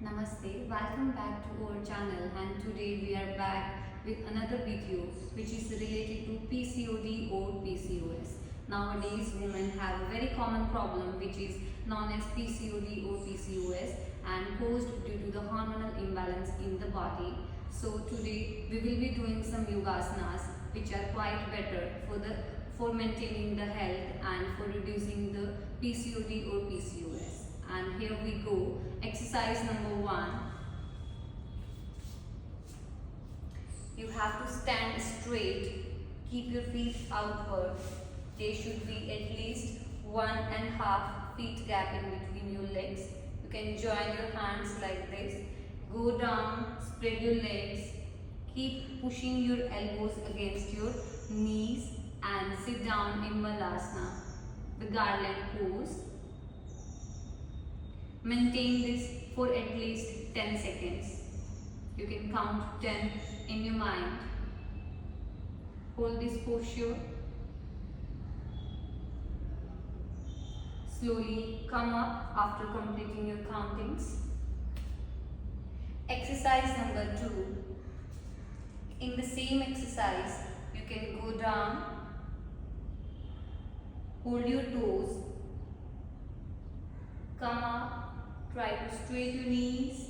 Namaste, welcome back to our channel, and today we are back with another video which is related to PCOD or PCOS. Nowadays women have a very common problem which is known as PCOD or PCOS and caused due to the hormonal imbalance in the body. So today we will be doing some yogasanas which are quite better for maintaining the health and for reducing the PCOD or PCOS. And here we go. Exercise number 1. You have to stand straight. Keep your feet outward. There should be at least 1.5 feet gap in between your legs. You can join your hands like this. Go down, spread your legs. Keep pushing your elbows against your knees and sit down in Malasana, the garland pose. Maintain this for at least 10 seconds. You can count 10 in your mind. Hold this posture. Slowly come up after completing your countings. Exercise number 2. In the same exercise, you can go down, hold your toes, come up. Try to straight your knees,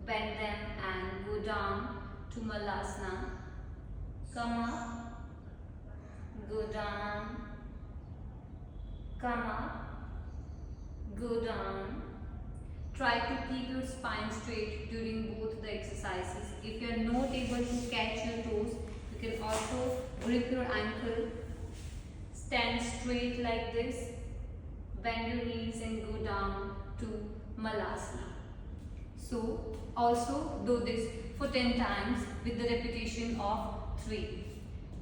bend them and go down to Malasana. Come up, go down, come up, go down. Try to keep your spine straight during both the exercises. If you are not able to catch your toes, you can also grip your ankle. Stand straight like this, bend your knees and go down to Malasana. So also do this for 10 times with the repetition of 3.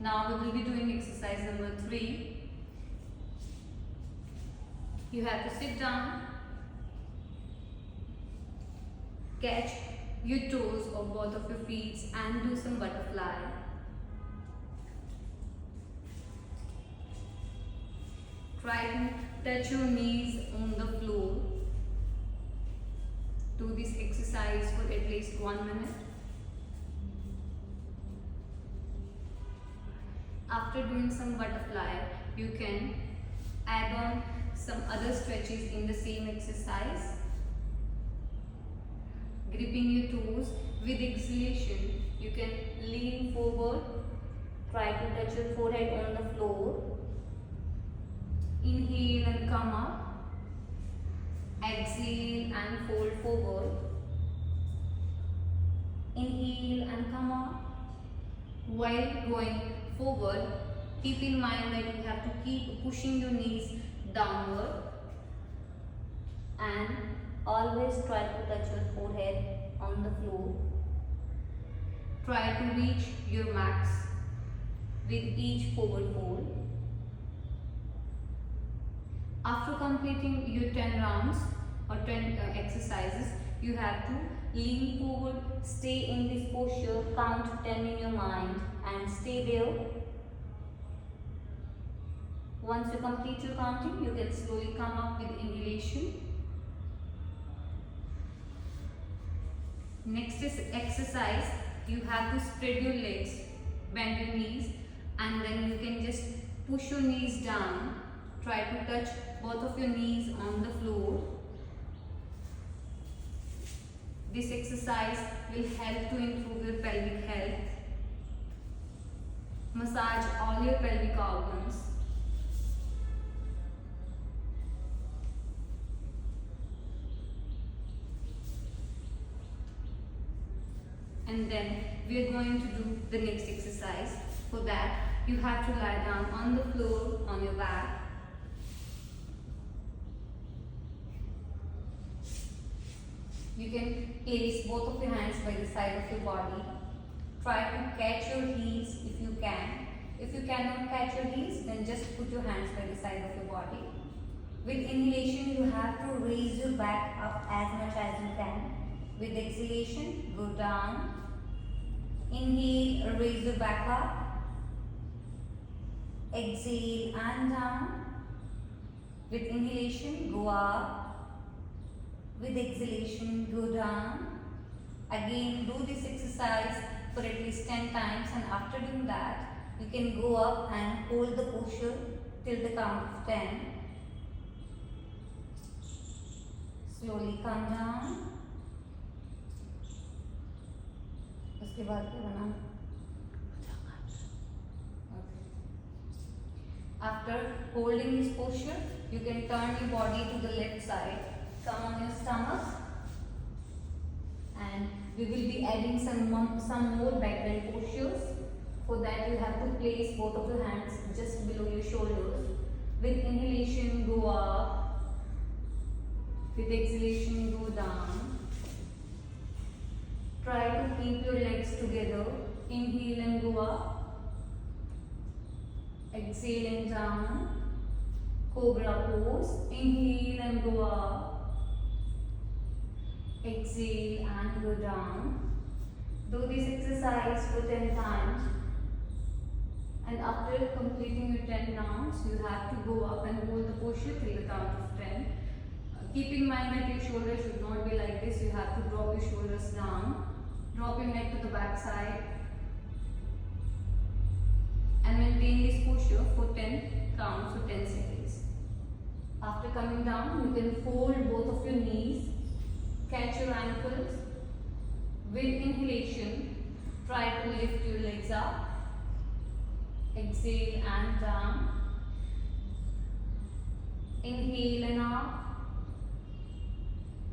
Now we will be doing exercise number 3. You have to sit down, catch your toes of both of your feet and do some butterfly. Try to touch your knees on the floor. Do this exercise for at least 1 minute. After doing some butterfly, you can add on some other stretches in the same exercise. Gripping your toes with exhalation, you can lean forward. Try to touch your forehead on the floor. Inhale and come up. Exhale and fold forward. Inhale and come up. While going forward, keep in mind that you have to keep pushing your knees downward and always try to touch your forehead on the floor. Try to reach your max with each forward fold. After completing your 10 rounds or 10 exercises, you have to lean forward, stay in this posture, count 10 in your mind and stay there. Once you complete your counting, you can slowly come up with inhalation. Next is exercise. You have to spread your legs, bend your knees and then you can just push your knees down. Try to touch both of your knees on the floor. This exercise will help to improve your pelvic health. Massage all your pelvic organs. And then we are going to do the next exercise. For that, you have to lie down on the floor on your back. You can place both of your hands by the side of your body. Try to catch your heels if you can. If you cannot catch your heels, then just put your hands by the side of your body. With inhalation, you have to raise your back up as much as you can. With exhalation, go down. Inhale, raise your back up. Exhale and down. With inhalation, go up. With exhalation, go down. Again, do this exercise for at least 10 times, and after doing that, you can go up and hold the posture till the count of 10. Slowly come down. उसके बाद क्या बना? After holding this posture, you can turn your body to the left side. Come on your stomach, and we will be adding some more backbend postures. For that, you have to place both of your hands just below your shoulders. With inhalation, go up. With exhalation, go down. Try to keep your legs together. Inhale and go up. Exhale and down. Cobra pose. Inhale and go up. Exhale and go down. Do this exercise for 10 times. And after completing your 10 rounds, you have to go up and hold the posture till the count of 10. Keep in mind that your shoulders should not be like this. You have to drop your shoulders down. Drop your neck to the back side. And maintain this posture for 10 counts or 10 seconds. After coming down, you can fold both of your knees. Catch your ankles. With inhalation, try to lift your legs up. Exhale and down. Inhale and up.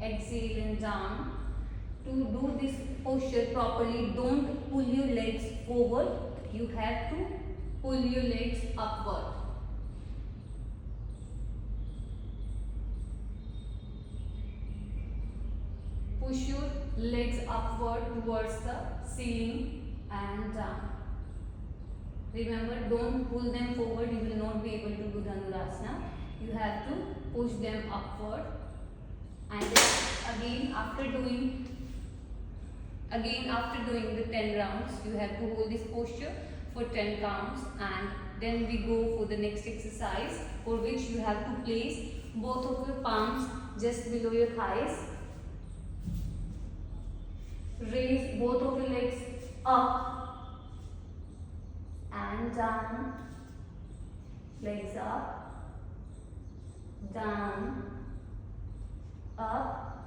Exhale and down. To do this posture properly, don't pull your legs forward. You have to pull your legs upward. Push your legs upward towards the ceiling and down. Remember, don't pull them forward. You will not be able to do Dhanurasana. You have to push them upward. And then again after doing the 10 rounds, you have to hold this posture for 10 counts, and then we go for the next exercise, for which you have to place both of your palms just below your thighs. Raise both of your legs up and down, legs up, down, up,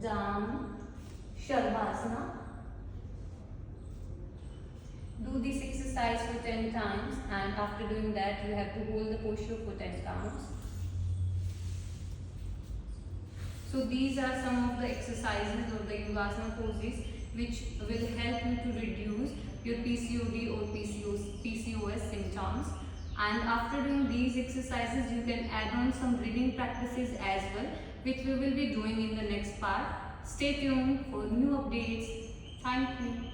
down, Shalabhasana. Do this exercise for 10 times, and after doing that you have to hold the posture for 10 counts. So these are some of the exercises or the Yogasana poses which will help you to reduce your PCOD or PCOS symptoms. And after doing these exercises, you can add on some breathing practices as well, which we will be doing in the next part. Stay tuned for new updates. Thank you.